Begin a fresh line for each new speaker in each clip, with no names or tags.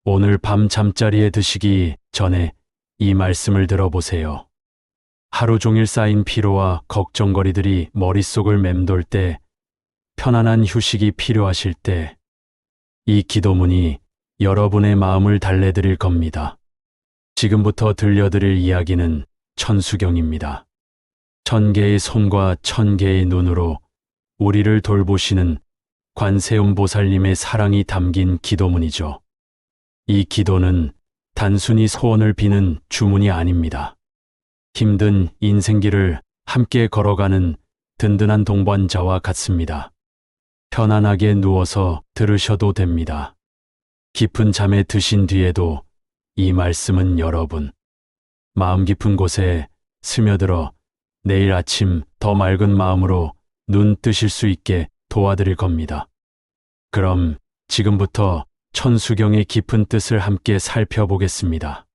오늘 밤 잠자리에 드시기 전에 이 말씀을 들어보세요. 하루 종일 쌓인 피로와 걱정거리들이 머릿속을 맴돌 때, 편안한 휴식이 필요하실 때, 이 기도문이 여러분의 마음을 달래드릴 겁니다. 지금부터 들려드릴 이야기는 천수경입니다. 1000개의 손과 1000개의 눈으로 우리를 돌보시는 관세음보살님의 사랑이 담긴 기도문이죠. 이 기도는 단순히 소원을 비는 주문이 아닙니다. 힘든 인생길을 함께 걸어가는 든든한 동반자와 같습니다. 편안하게 누워서 들으셔도 됩니다. 깊은 잠에 드신 뒤에도 이 말씀은 여러분 마음 깊은 곳에 스며들어 내일 아침 더 맑은 마음으로 눈 뜨실 수 있게 도와드릴 겁니다. 그럼 지금부터 천수경의 깊은 뜻을 함께 살펴보겠습니다.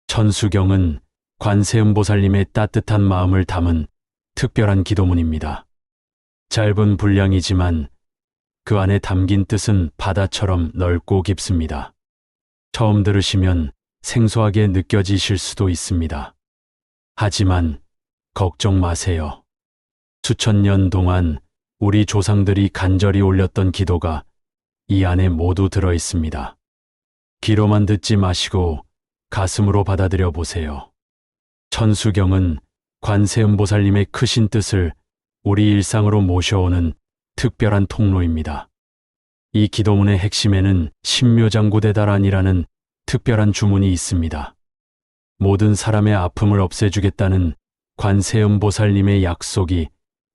천수경은 관세음보살님의 따뜻한 마음을 담은 특별한 기도문입니다. 짧은 분량이지만 그 안에 담긴 뜻은 바다처럼 넓고 깊습니다. 처음 들으시면 생소하게 느껴지실 수도 있습니다. 하지만 걱정 마세요. 수천 년 동안 우리 조상들이 간절히 올렸던 기도가 이 안에 모두 들어 있습니다. 귀로만 듣지 마시고 가슴으로 받아들여 보세요. 천수경은 관세음보살님의 크신 뜻을 우리 일상으로 모셔오는 특별한 통로입니다. 이 기도문의 핵심에는 신묘장구대다란이라는 특별한 주문이 있습니다. 모든 사람의 아픔을 없애주겠다는 관세음보살님의 약속이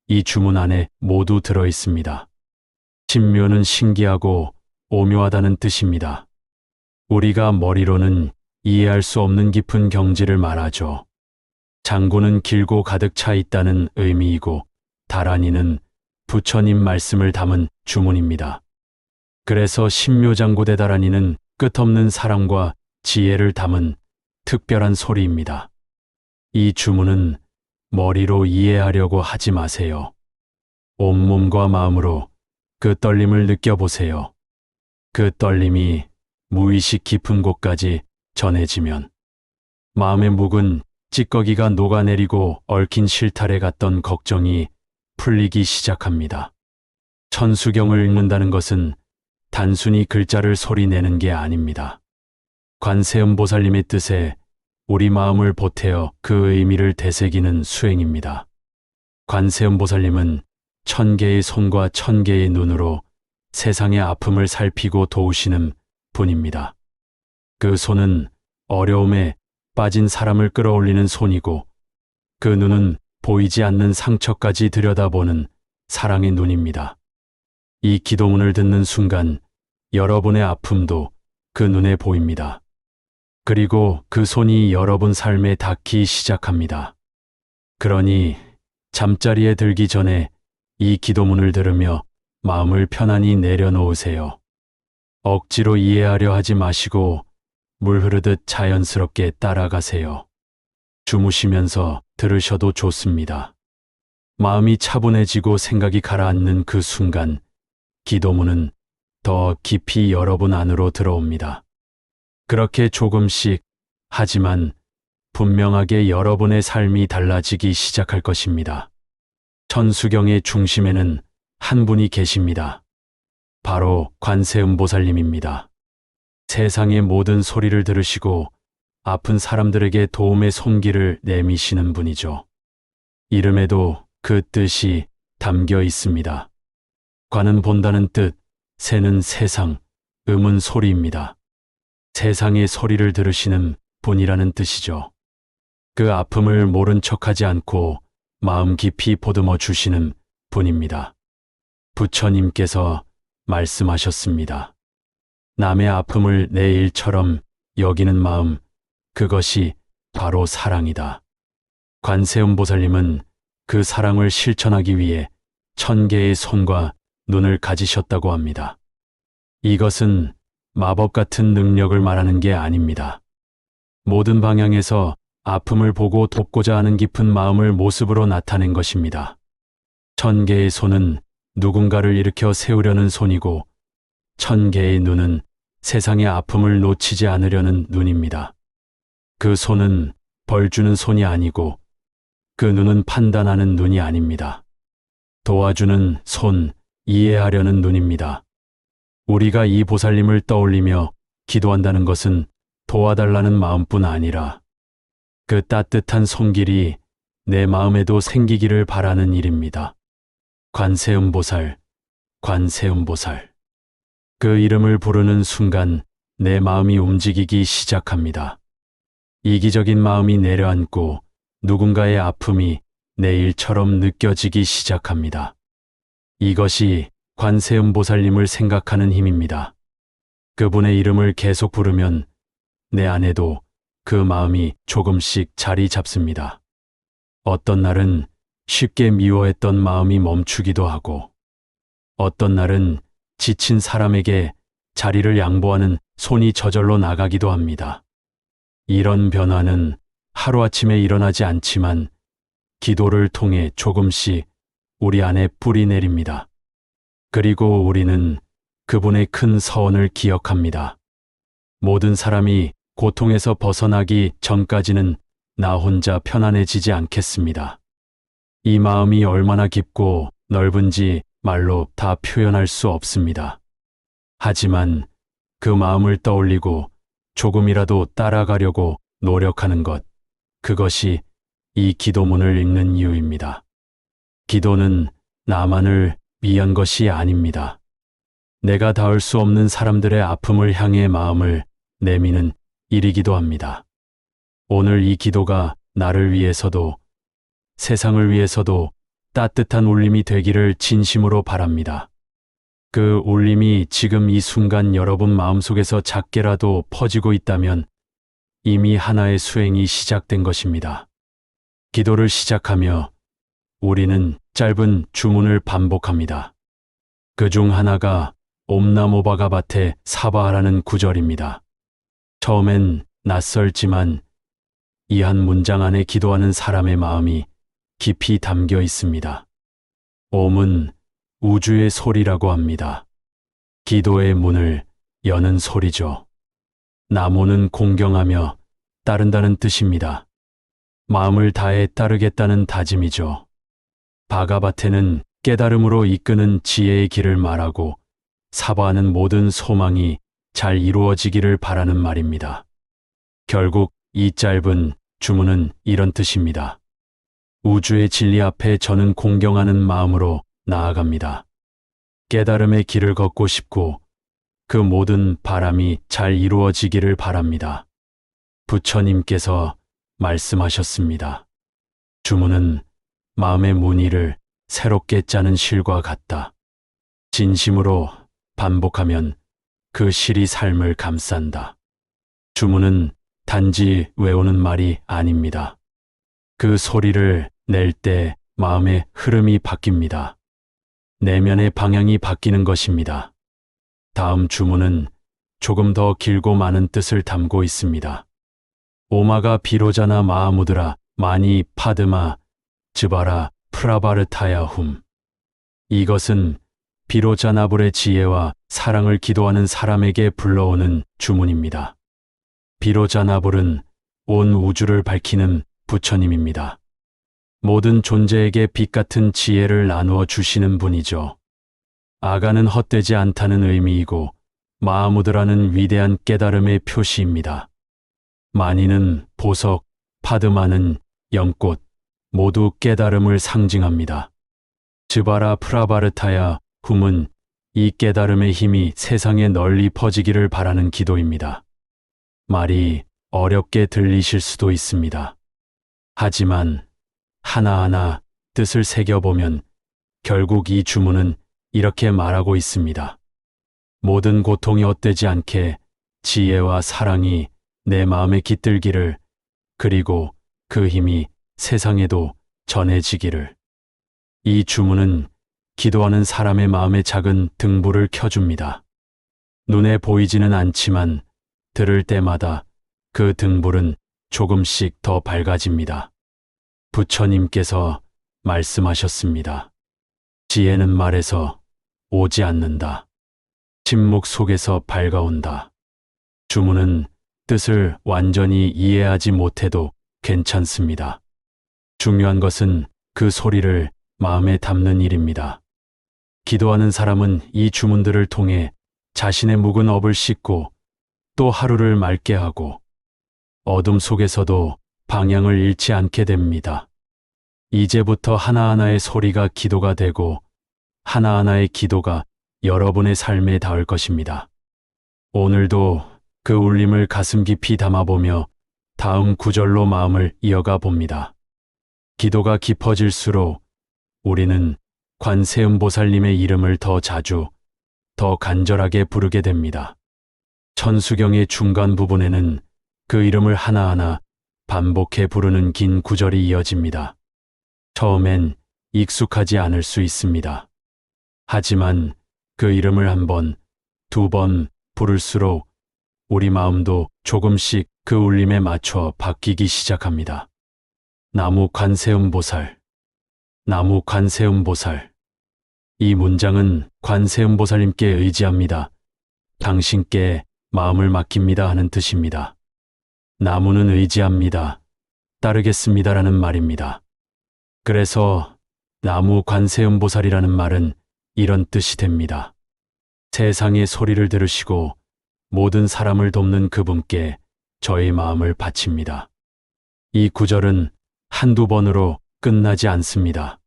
이 주문 안에 모두 들어 있습니다. 신묘는 신기하고 오묘하다는 뜻입니다. 우리가 머리로는 이해할 수 없는 깊은 경지를 말하죠. 장구는 길고 가득 차 있다는 의미이고 다란이는 부처님 말씀을 담은 주문입니다. 그래서 신묘장구대다란이는 끝없는 사랑과 지혜를 담은 특별한 소리입니다. 이 주문은 머리로 이해하려고 하지 마세요. 온몸과 마음으로 그 떨림을 느껴보세요. 그 떨림이 무의식 깊은 곳까지 전해지면 마음의 묵은 찌꺼기가 녹아내리고 얽힌 실타래 같던 걱정이 풀리기 시작합니다. 천수경을 읽는다는 것은 단순히 글자를 소리내는 게 아닙니다. 관세음보살님의 뜻에 우리 마음을 보태어 그 의미를 되새기는 수행입니다. 관세음보살님은 1000개의 손과 1000개의 눈으로 세상의 아픔을 살피고 도우시는 분입니다. 그 손은 어려움에 빠진 사람을 끌어올리는 손이고 그 눈은 보이지 않는 상처까지 들여다보는 사랑의 눈입니다. 이 기도문을 듣는 순간 여러분의 아픔도 그 눈에 보입니다. 그리고 그 손이 여러분 삶에 닿기 시작합니다. 그러니 잠자리에 들기 전에 이 기도문을 들으며 마음을 편안히 내려놓으세요. 억지로 이해하려 하지 마시고 물 흐르듯 자연스럽게 따라가세요. 주무시면서 들으셔도 좋습니다. 마음이 차분해지고 생각이 가라앉는 그 순간 기도문은 더 깊이 여러분 안으로 들어옵니다. 그렇게 조금씩 하지만 분명하게 여러분의 삶이 달라지기 시작할 것입니다. 천수경의 중심에는 한 분이 계십니다. 바로 관세음보살님입니다. 세상의 모든 소리를 들으시고 아픈 사람들에게 도움의 손길을 내미시는 분이죠. 이름에도 그 뜻이 담겨 있습니다. 관은 본다는 뜻, 세는 세상, 음은 소리입니다. 세상의 소리를 들으시는 분이라는 뜻이죠. 그 아픔을 모른 척하지 않고 마음 깊이 보듬어 주시는 분입니다. 부처님께서 말씀하셨습니다. 남의 아픔을 내 일처럼 여기는 마음, 그것이 바로 사랑이다. 관세음보살님은 그 사랑을 실천하기 위해 1000개의 손과 눈을 가지셨다고 합니다. 이것은 마법 같은 능력을 말하는 게 아닙니다. 모든 방향에서 아픔을 보고 돕고자 하는 깊은 마음을 모습으로 나타낸 것입니다. 1000개의 손은 누군가를 일으켜 세우려는 손이고 1000개의 눈은 세상의 아픔을 놓치지 않으려는 눈입니다. 그 손은 벌 주는 손이 아니고 그 눈은 판단하는 눈이 아닙니다. 도와주는 손, 이해하려는 눈입니다. 우리가 이 보살님을 떠올리며 기도한다는 것은 도와달라는 마음뿐 아니라 그 따뜻한 손길이 내 마음에도 생기기를 바라는 일입니다. 관세음보살, 관세음보살. 그 이름을 부르는 순간 내 마음이 움직이기 시작합니다. 이기적인 마음이 내려앉고 누군가의 아픔이 내 일처럼 느껴지기 시작합니다. 이것이 관세음보살님을 생각하는 힘입니다. 그분의 이름을 계속 부르면 내 안에도 그 마음이 조금씩 자리 잡습니다. 어떤 날은 쉽게 미워했던 마음이 멈추기도 하고, 어떤 날은 지친 사람에게 자리를 양보하는 손이 저절로 나가기도 합니다. 이런 변화는 하루아침에 일어나지 않지만 기도를 통해 조금씩 우리 안에 뿌리 내립니다. 그리고 우리는 그분의 큰 서원을 기억합니다. 모든 사람이 고통에서 벗어나기 전까지는 나 혼자 편안해지지 않겠습니다. 이 마음이 얼마나 깊고 넓은지 말로 다 표현할 수 없습니다. 하지만 그 마음을 떠올리고 조금이라도 따라가려고 노력하는 것, 그것이 이 기도문을 읽는 이유입니다. 기도는 나만을 위한 것이 아닙니다. 내가 닿을 수 없는 사람들의 아픔을 향해 마음을 내미는 일이기도 합니다. 오늘 이 기도가 나를 위해서도 세상을 위해서도 따뜻한 울림이 되기를 진심으로 바랍니다. 그 울림이 지금 이 순간 여러분 마음속에서 작게라도 퍼지고 있다면 이미 하나의 수행이 시작된 것입니다. 기도를 시작하며 우리는 짧은 주문을 반복합니다. 그중 하나가 옴나모바가바테 사바하라는 구절입니다. 처음엔 낯설지만 이 한 문장 안에 기도하는 사람의 마음이 깊이 담겨 있습니다. 옴은 우주의 소리라고 합니다. 기도의 문을 여는 소리죠. 나모는 공경하며 따른다는 뜻입니다. 마음을 다해 따르겠다는 다짐이죠. 바가바테는 깨달음으로 이끄는 지혜의 길을 말하고 사바하는 모든 소망이 잘 이루어지기를 바라는 말입니다. 결국 이 짧은 주문은 이런 뜻입니다. 우주의 진리 앞에 저는 공경하는 마음으로 나아갑니다. 깨달음의 길을 걷고 싶고 그 모든 바람이 잘 이루어지기를 바랍니다. 부처님께서 말씀하셨습니다. 주문은 마음의 무늬를 새롭게 짜는 실과 같다. 진심으로 반복하면 그 실이 삶을 감싼다. 주문은 단지 외우는 말이 아닙니다. 그 소리를 낼 때 마음의 흐름이 바뀝니다. 내면의 방향이 바뀌는 것입니다. 다음 주문은 조금 더 길고 많은 뜻을 담고 있습니다. 오마가 비로자나 마하무드라 마니 파드마 즈바라 프라바르타야 훔. 이것은 비로자나불의 지혜와 사랑을 기도하는 사람에게 불러오는 주문입니다. 비로자나불은 온 우주를 밝히는 부처님입니다. 모든 존재에게 빛 같은 지혜를 나누어 주시는 분이죠. 아가는 헛되지 않다는 의미이고 마하무드라는 위대한 깨달음의 표시입니다. 마니는 보석, 파드마는 연꽃, 모두 깨달음을 상징합니다. 즈바라 프라바르타야 훔은 이 깨달음의 힘이 세상에 널리 퍼지기를 바라는 기도입니다. 말이 어렵게 들리실 수도 있습니다. 하지만 하나하나 뜻을 새겨보면 결국 이 주문은 이렇게 말하고 있습니다. 모든 고통이 헛되지 않게 지혜와 사랑이 내 마음에 깃들기를, 그리고 그 힘이 세상에도 전해지기를. 이 주문은 기도하는 사람의 마음에 작은 등불을 켜줍니다. 눈에 보이지는 않지만 들을 때마다 그 등불은 조금씩 더 밝아집니다. 부처님께서 말씀하셨습니다. 지혜는 말에서 오지 않는다. 침묵 속에서 밝아온다. 주문은 뜻을 완전히 이해하지 못해도 괜찮습니다. 중요한 것은 그 소리를 마음에 담는 일입니다. 기도하는 사람은 이 주문들을 통해 자신의 묵은 업을 씻고 또 하루를 맑게 하고 어둠 속에서도 방향을 잃지 않게 됩니다. 이제부터 하나하나의 소리가 기도가 되고 하나하나의 기도가 여러분의 삶에 닿을 것입니다. 오늘도 그 울림을 가슴 깊이 담아보며 다음 구절로 마음을 이어가 봅니다. 기도가 깊어질수록 우리는 관세음보살님의 이름을 더 자주, 더 간절하게 부르게 됩니다. 천수경의 중간 부분에는 그 이름을 하나하나 반복해 부르는 긴 구절이 이어집니다. 처음엔 익숙하지 않을 수 있습니다. 하지만 그 이름을 한 번, 두 번 부를수록 우리 마음도 조금씩 그 울림에 맞춰 바뀌기 시작합니다. 나무 관세음보살, 나무 관세음보살. 이 문장은 관세음보살님께 의지합니다. 당신께 마음을 맡깁니다 하는 뜻입니다. 나무는 의지합니다. 따르겠습니다라는 말입니다. 그래서 나무 관세음보살이라는 말은 이런 뜻이 됩니다. 세상의 소리를 들으시고 모든 사람을 돕는 그분께 저의 마음을 바칩니다. 이 구절은 한두 번으로 끝나지 않습니다.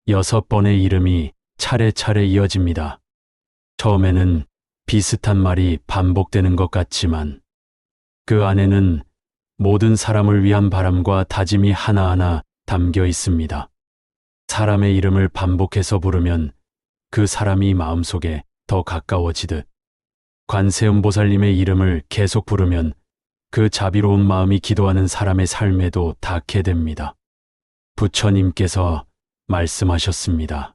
6번의 이름이 차례차례 이어집니다. 처음에는 비슷한 말이 반복되는 것 같지만 그 안에는 모든 사람을 위한 바람과 다짐이 하나하나 담겨 있습니다. 사람의 이름을 반복해서 부르면 그 사람이 마음속에 더 가까워지듯 관세음보살님의 이름을 계속 부르면 그 자비로운 마음이 기도하는 사람의 삶에도 닿게 됩니다. 부처님께서 말씀하셨습니다.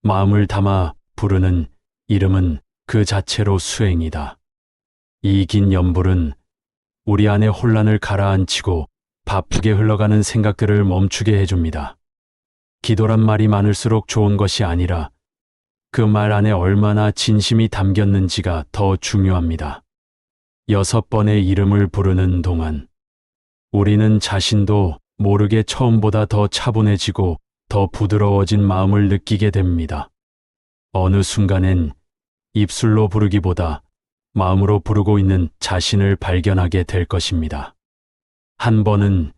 마음을 담아 부르는 이름은 그 자체로 수행이다. 이 긴 연불은 우리 안의 혼란을 가라앉히고 바쁘게 흘러가는 생각들을 멈추게 해줍니다. 기도란 말이 많을수록 좋은 것이 아니라 그 말 안에 얼마나 진심이 담겼는지가 더 중요합니다. 6번의 이름을 부르는 동안 우리는 자신도 모르게 처음보다 더 차분해지고 더 부드러워진 마음을 느끼게 됩니다. 어느 순간엔 입술로 부르기보다 마음으로 부르고 있는 자신을 발견하게 될 것입니다. 한 번은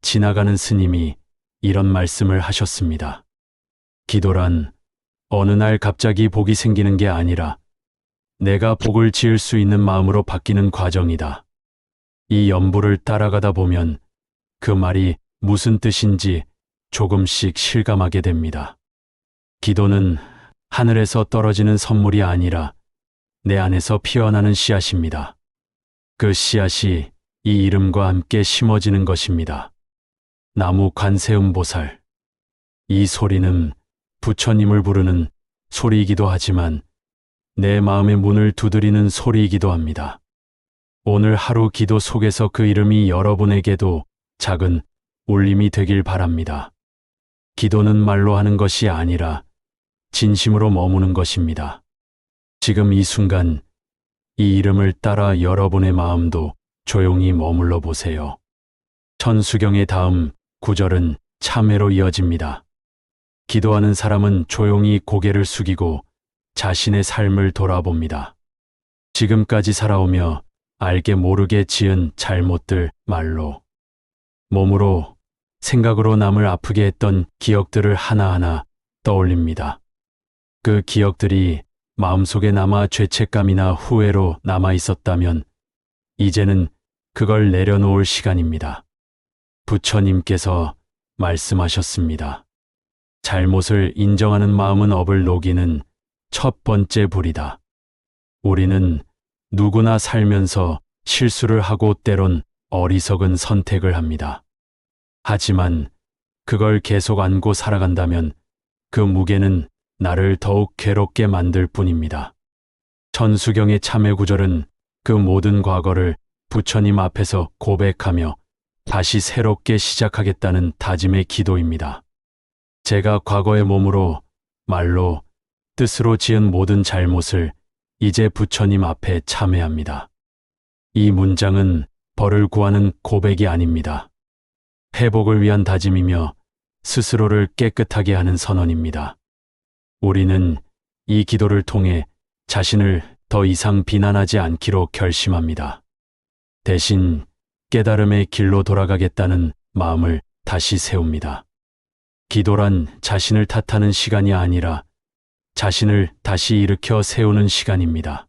지나가는 스님이 이런 말씀을 하셨습니다. 기도란 어느 날 갑자기 복이 생기는 게 아니라 내가 복을 지을 수 있는 마음으로 바뀌는 과정이다. 이 연불을 따라가다 보면 그 말이 무슨 뜻인지 조금씩 실감하게 됩니다. 기도는 하늘에서 떨어지는 선물이 아니라 내 안에서 피어나는 씨앗입니다. 그 씨앗이 이 이름과 함께 심어지는 것입니다. 나무 관세음보살. 이 소리는 부처님을 부르는 소리이기도 하지만 내 마음의 문을 두드리는 소리이기도 합니다. 오늘 하루 기도 속에서 그 이름이 여러분에게도 작은 울림이 되길 바랍니다. 기도는 말로 하는 것이 아니라 진심으로 머무는 것입니다. 지금 이 순간 이 이름을 따라 여러분의 마음도 조용히 머물러 보세요. 천수경의 다음 구절은 참회로 이어집니다. 기도하는 사람은 조용히 고개를 숙이고 자신의 삶을 돌아봅니다. 지금까지 살아오며 알게 모르게 지은 잘못들 말로, 몸으로, 생각으로 남을 아프게 했던 기억들을 하나하나 떠올립니다. 그 기억들이 마음속에 남아 죄책감이나 후회로 남아 있었다면 이제는 그걸 내려놓을 시간입니다. 부처님께서 말씀하셨습니다. 잘못을 인정하는 마음은 업을 녹이는 첫 번째 불이다. 우리는 누구나 살면서 실수를 하고 때론 어리석은 선택을 합니다. 하지만 그걸 계속 안고 살아간다면 그 무게는 나를 더욱 괴롭게 만들 뿐입니다. 천수경의 참회 구절은 그 모든 과거를 부처님 앞에서 고백하며 다시 새롭게 시작하겠다는 다짐의 기도입니다. 제가 과거의 몸으로, 말로, 뜻으로 지은 모든 잘못을 이제 부처님 앞에 참회합니다. 이 문장은 벌을 구하는 고백이 아닙니다. 회복을 위한 다짐이며 스스로를 깨끗하게 하는 선언입니다. 우리는 이 기도를 통해 자신을 더 이상 비난하지 않기로 결심합니다. 대신 깨달음의 길로 돌아가겠다는 마음을 다시 세웁니다. 기도란 자신을 탓하는 시간이 아니라 자신을 다시 일으켜 세우는 시간입니다.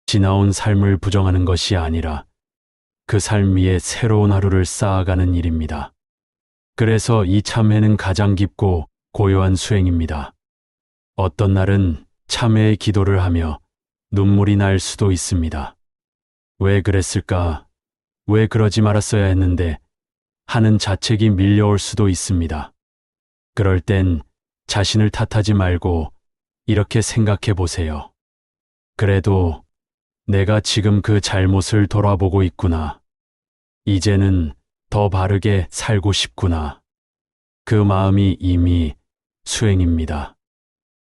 지나온 삶을 부정하는 것이 아니라 그 삶 위에 새로운 하루를 쌓아가는 일입니다. 그래서 이 참회는 가장 깊고 고요한 수행입니다. 어떤 날은 참회의 기도를 하며 눈물이 날 수도 있습니다. 왜 그랬을까? 왜 그러지 말았어야 했는데? 하는 자책이 밀려올 수도 있습니다. 그럴 땐 자신을 탓하지 말고 이렇게 생각해 보세요. 그래도 내가 지금 그 잘못을 돌아보고 있구나. 이제는 더 바르게 살고 싶구나. 그 마음이 이미 수행입니다.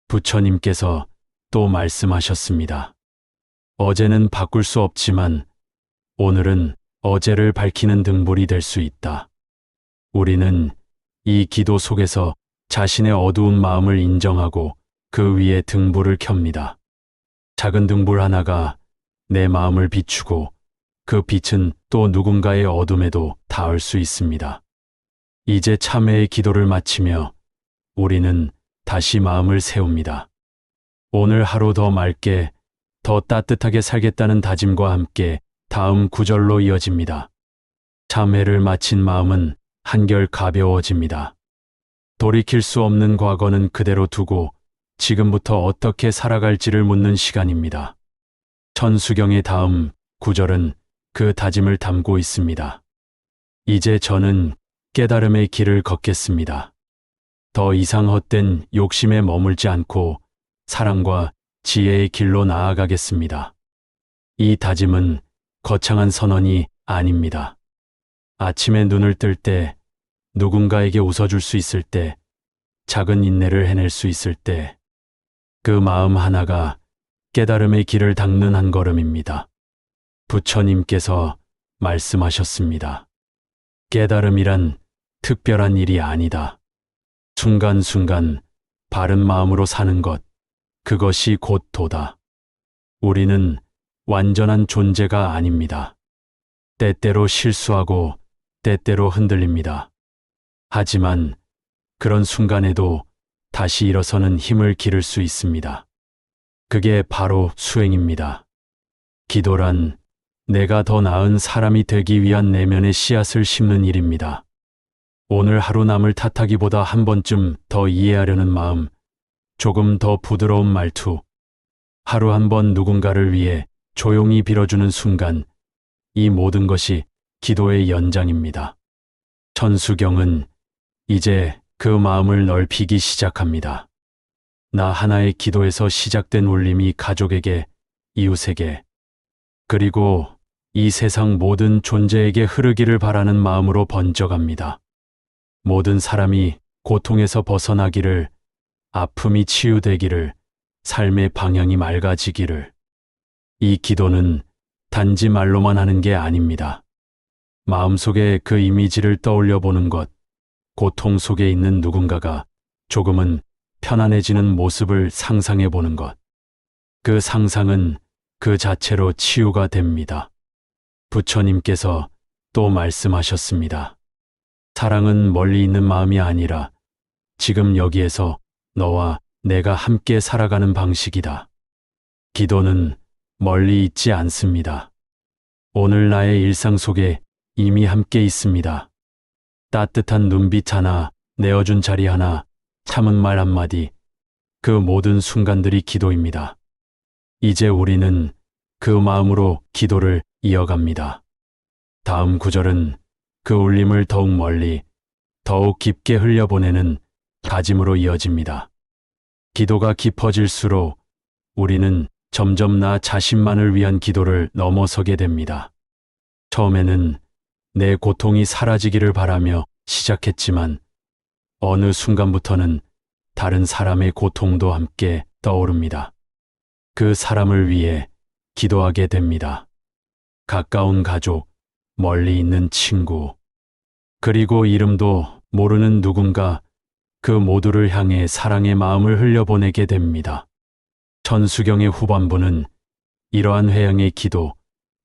부처님께서 또 말씀하셨습니다. 어제는 바꿀 수 없지만 오늘은 어제를 밝히는 등불이 될 수 있다. 우리는 이 기도 속에서 자신의 어두운 마음을 인정하고 그 위에 등불을 켭니다. 작은 등불 하나가 내 마음을 비추고 그 빛은 또 누군가의 어둠에도 닿을 수 있습니다. 이제 참회의 기도를 마치며 우리는 다시 마음을 세웁니다. 오늘 하루 더 맑게, 더 따뜻하게 살겠다는 다짐과 함께 다음 구절로 이어집니다. 참회를 마친 마음은 한결 가벼워집니다. 돌이킬 수 없는 과거는 그대로 두고 지금부터 어떻게 살아갈지를 묻는 시간입니다. 천수경의 다음 구절은 그 다짐을 담고 있습니다. 이제 저는 깨달음의 길을 걷겠습니다. 더 이상 헛된 욕심에 머물지 않고 사랑과 지혜의 길로 나아가겠습니다. 이 다짐은 거창한 선언이 아닙니다. 아침에 눈을 뜰 때, 누군가에게 웃어줄 수 있을 때, 작은 인내를 해낼 수 있을 때, 그 마음 하나가 깨달음의 길을 닦는 한 걸음입니다. 부처님께서 말씀하셨습니다. 깨달음이란 특별한 일이 아니다. 순간순간 바른 마음으로 사는 것, 그것이 곧 도다. 우리는 완전한 존재가 아닙니다. 때때로 실수하고 때때로 흔들립니다. 하지만 그런 순간에도 다시 일어서는 힘을 기를 수 있습니다. 그게 바로 수행입니다. 기도란 내가 더 나은 사람이 되기 위한 내면의 씨앗을 심는 일입니다. 오늘 하루 남을 탓하기보다 한 번쯤 더 이해하려는 마음, 조금 더 부드러운 말투, 하루 한 번 누군가를 위해 조용히 빌어주는 순간, 이 모든 것이 기도의 연장입니다. 천수경은 이제 그 마음을 넓히기 시작합니다. 나 하나의 기도에서 시작된 울림이 가족에게, 이웃에게, 그리고 이 세상 모든 존재에게 흐르기를 바라는 마음으로 번져갑니다. 모든 사람이 고통에서 벗어나기를, 아픔이 치유되기를, 삶의 방향이 맑아지기를. 이 기도는 단지 말로만 하는 게 아닙니다. 마음속에 그 이미지를 떠올려 보는 것, 고통 속에 있는 누군가가 조금은 편안해지는 모습을 상상해 보는 것. 그 상상은 그 자체로 치유가 됩니다. 부처님께서 또 말씀하셨습니다. 사랑은 멀리 있는 마음이 아니라 지금 여기에서 너와 내가 함께 살아가는 방식이다. 기도는 멀리 있지 않습니다. 오늘 나의 일상 속에 이미 함께 있습니다. 따뜻한 눈빛 하나, 내어준 자리 하나, 참은 말 한마디, 그 모든 순간들이 기도입니다. 이제 우리는 그 마음으로 기도를 이어갑니다. 다음 구절은 그 울림을 더욱 멀리, 더욱 깊게 흘려보내는 다짐으로 이어집니다. 기도가 깊어질수록 우리는 점점 나 자신만을 위한 기도를 넘어서게 됩니다. 처음에는 내 고통이 사라지기를 바라며 시작했지만 어느 순간부터는 다른 사람의 고통도 함께 떠오릅니다. 그 사람을 위해 기도하게 됩니다. 가까운 가족, 멀리 있는 친구, 그리고 이름도 모르는 누군가, 그 모두를 향해 사랑의 마음을 흘려보내게 됩니다. 천수경의 후반부는 이러한 회양의 기도,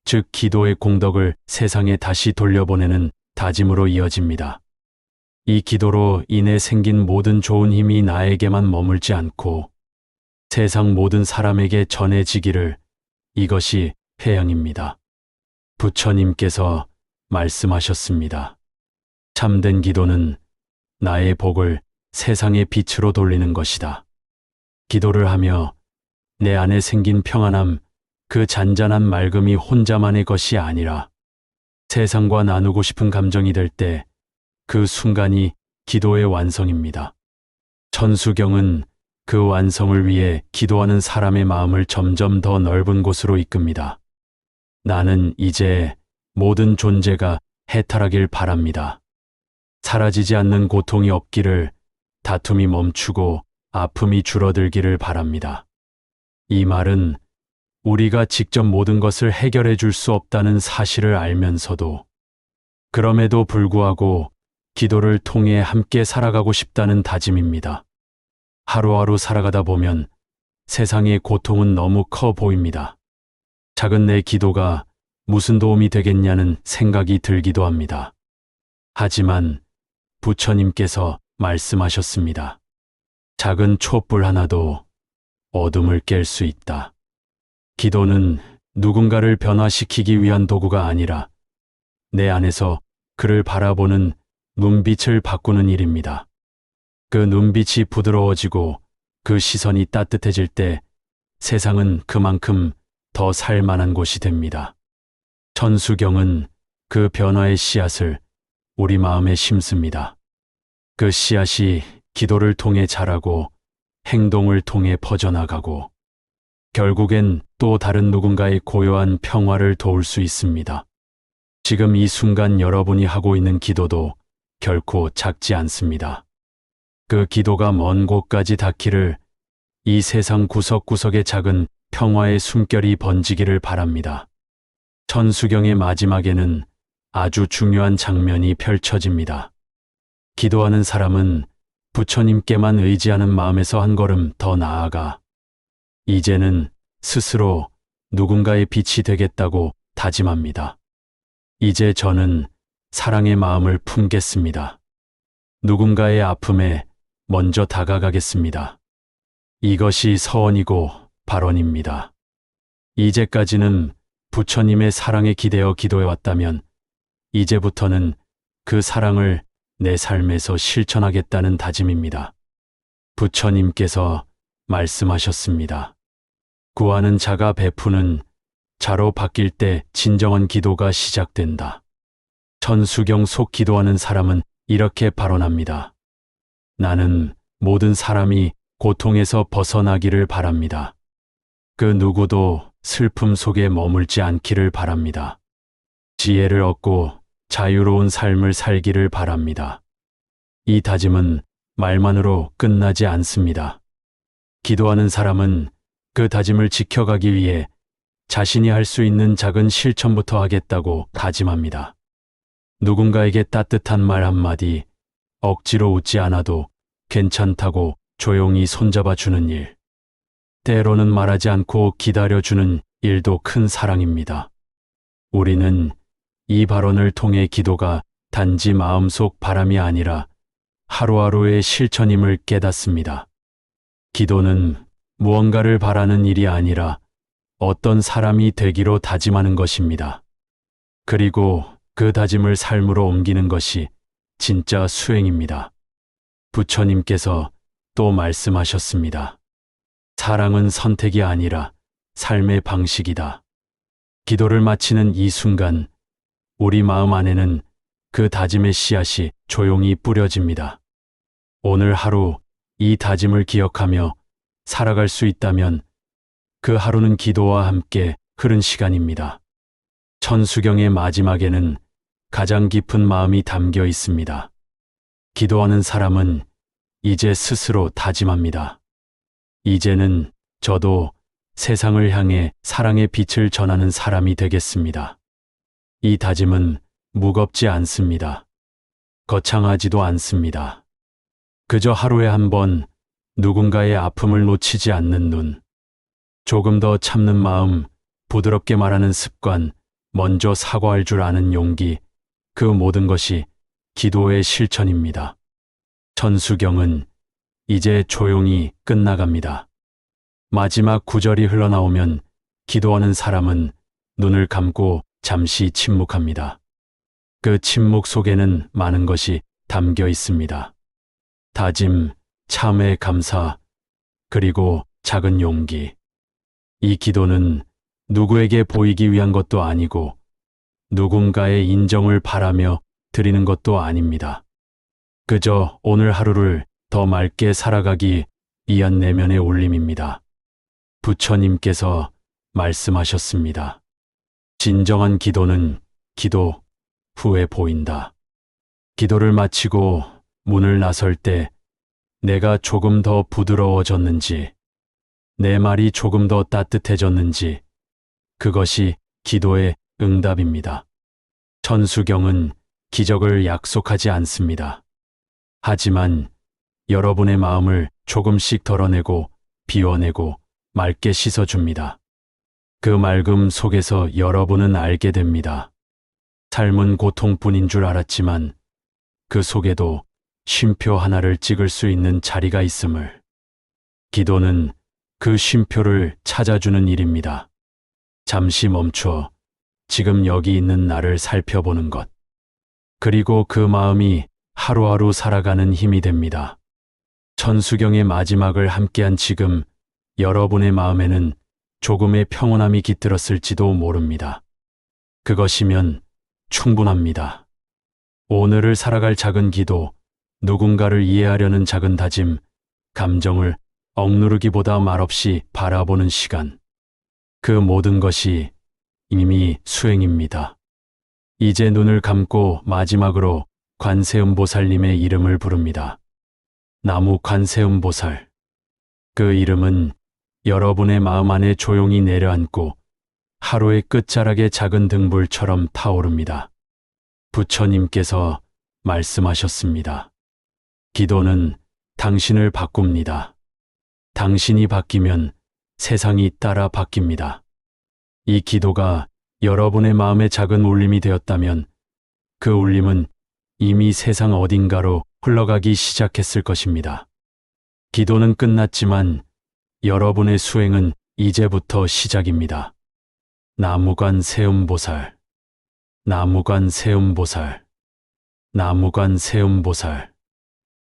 즉 기도의 공덕을 세상에 다시 돌려보내는 다짐으로 이어집니다. 이 기도로 인해 생긴 모든 좋은 힘이 나에게만 머물지 않고 세상 모든 사람에게 전해지기를, 이것이 회양입니다. 부처님께서 말씀하셨습니다. 참된 기도는 나의 복을 세상의 빛으로 돌리는 것이다. 기도를 하며 내 안에 생긴 평안함, 그 잔잔한 맑음이 혼자만의 것이 아니라 세상과 나누고 싶은 감정이 될 때 그 순간이 기도의 완성입니다. 천수경은 그 완성을 위해 기도하는 사람의 마음을 점점 더 넓은 곳으로 이끕니다. 나는 이제 모든 존재가 해탈하길 바랍니다. 사라지지 않는 고통이 없기를, 다툼이 멈추고 아픔이 줄어들기를 바랍니다. 이 말은 우리가 직접 모든 것을 해결해 줄 수 없다는 사실을 알면서도, 그럼에도 불구하고 기도를 통해 함께 살아가고 싶다는 다짐입니다. 하루하루 살아가다 보면 세상의 고통은 너무 커 보입니다. 작은 내 기도가 무슨 도움이 되겠냐는 생각이 들기도 합니다. 하지만 부처님께서 말씀하셨습니다. 작은 촛불 하나도 어둠을 깰 수 있다. 기도는 누군가를 변화시키기 위한 도구가 아니라 내 안에서 그를 바라보는 눈빛을 바꾸는 일입니다. 그 눈빛이 부드러워지고 그 시선이 따뜻해질 때 세상은 그만큼 더 살만한 곳이 됩니다. 천수경은 그 변화의 씨앗을 우리 마음에 심습니다. 그 씨앗이 기도를 통해 자라고 행동을 통해 퍼져나가고 결국엔 또 다른 누군가의 고요한 평화를 도울 수 있습니다. 지금 이 순간 여러분이 하고 있는 기도도 결코 작지 않습니다. 그 기도가 먼 곳까지 닿기를, 이 세상 구석구석에 작은 평화의 숨결이 번지기를 바랍니다. 천수경의 마지막에는 아주 중요한 장면이 펼쳐집니다. 기도하는 사람은 부처님께만 의지하는 마음에서 한 걸음 더 나아가 이제는 스스로 누군가의 빛이 되겠다고 다짐합니다. 이제 저는 사랑의 마음을 품겠습니다. 누군가의 아픔에 먼저 다가가겠습니다. 이것이 서원이고 발언입니다. 이제까지는 부처님의 사랑에 기대어 기도해왔다면 이제부터는 그 사랑을 내 삶에서 실천하겠다는 다짐입니다. 부처님께서 말씀하셨습니다. 구하는 자가 베푸는 자로 바뀔 때 진정한 기도가 시작된다. 천수경 속 기도하는 사람은 이렇게 발언합니다. 나는 모든 사람이 고통에서 벗어나기를 바랍니다. 그 누구도 슬픔 속에 머물지 않기를 바랍니다. 지혜를 얻고 자유로운 삶을 살기를 바랍니다. 이 다짐은 말만으로 끝나지 않습니다. 기도하는 사람은 그 다짐을 지켜가기 위해 자신이 할 수 있는 작은 실천부터 하겠다고 다짐합니다. 누군가에게 따뜻한 말 한마디, 억지로 웃지 않아도 괜찮다고 조용히 손잡아 주는 일, 때로는 말하지 않고 기다려주는 일도 큰 사랑입니다. 우리는 이 발언을 통해 기도가 단지 마음속 바람이 아니라 하루하루의 실천임을 깨닫습니다. 기도는 무언가를 바라는 일이 아니라 어떤 사람이 되기로 다짐하는 것입니다. 그리고 그 다짐을 삶으로 옮기는 것이 진짜 수행입니다. 부처님께서 또 말씀하셨습니다. 사랑은 선택이 아니라 삶의 방식이다. 기도를 마치는 이 순간 우리 마음 안에는 그 다짐의 씨앗이 조용히 뿌려집니다. 오늘 하루 이 다짐을 기억하며 살아갈 수 있다면 그 하루는 기도와 함께 흐른 시간입니다. 천수경의 마지막에는 가장 깊은 마음이 담겨 있습니다. 기도하는 사람은 이제 스스로 다짐합니다. 이제는 저도 세상을 향해 사랑의 빛을 전하는 사람이 되겠습니다. 이 다짐은 무겁지 않습니다. 거창하지도 않습니다. 그저 하루에 한 번 누군가의 아픔을 놓치지 않는 눈, 조금 더 참는 마음, 부드럽게 말하는 습관, 먼저 사과할 줄 아는 용기, 그 모든 것이 기도의 실천입니다. 천수경은 이제 조용히 끝나갑니다. 마지막 구절이 흘러나오면 기도하는 사람은 눈을 감고 잠시 침묵합니다. 그 침묵 속에는 많은 것이 담겨 있습니다. 다짐, 참회, 감사, 그리고 작은 용기. 이 기도는 누구에게 보이기 위한 것도 아니고 누군가의 인정을 바라며 드리는 것도 아닙니다. 그저 오늘 하루를 더 맑게 살아가기 위한 내면의 울림입니다. 부처님께서 말씀하셨습니다. 진정한 기도는 기도 후에 보인다. 기도를 마치고 문을 나설 때 내가 조금 더 부드러워졌는지, 내 말이 조금 더 따뜻해졌는지, 그것이 기도의 응답입니다. 천수경은 기적을 약속하지 않습니다. 하지만 여러분의 마음을 조금씩 덜어내고 비워내고 맑게 씻어줍니다. 그 맑음 속에서 여러분은 알게 됩니다. 삶은 고통뿐인 줄 알았지만 그 속에도 쉼표 하나를 찍을 수 있는 자리가 있음을. 기도는 그 쉼표를 찾아주는 일입니다. 잠시 멈춰 지금 여기 있는 나를 살펴보는 것. 그리고 그 마음이 하루하루 살아가는 힘이 됩니다. 천수경의 마지막을 함께한 지금 여러분의 마음에는 조금의 평온함이 깃들었을지도 모릅니다. 그것이면 충분합니다. 오늘을 살아갈 작은 기도, 누군가를 이해하려는 작은 다짐, 감정을 억누르기보다 말없이 바라보는 시간. 그 모든 것이 이미 수행입니다. 이제 눈을 감고 마지막으로 관세음보살님의 이름을 부릅니다. 나무 관세음보살. 그 이름은 여러분의 마음 안에 조용히 내려앉고 하루의 끝자락의 작은 등불처럼 타오릅니다. 부처님께서 말씀하셨습니다. 기도는 당신을 바꿉니다. 당신이 바뀌면 세상이 따라 바뀝니다. 이 기도가 여러분의 마음의 작은 울림이 되었다면 그 울림은 이미 세상 어딘가로 흘러가기 시작했을 것입니다. 기도는 끝났지만 여러분의 수행은 이제부터 시작입니다. 나무관세음보살, 나무관세음보살, 나무관세음보살.